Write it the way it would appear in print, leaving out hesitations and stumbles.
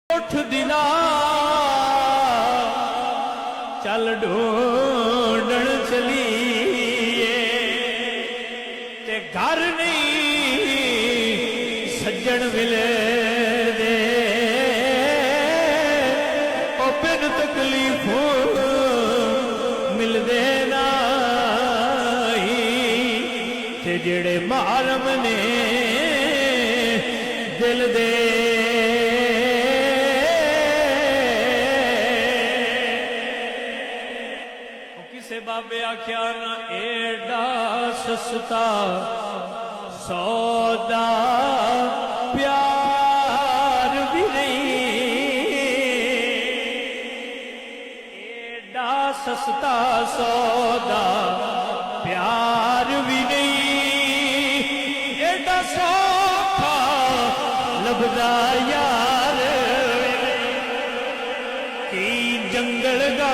उठ दिला चल ढूंढण चलीए ते घर नहीं सज्जन मिले दे ओ बिन तकलीफों मिलदे नहीं ते जेड़े मालम ने दिल दे बाबे आख्या ना एडा सस्ता सौदा प्यार भी नहीं, एडा सस्ता सौदा प्यार भी नहीं, एडा सौखा लभदा यार की जंगल गा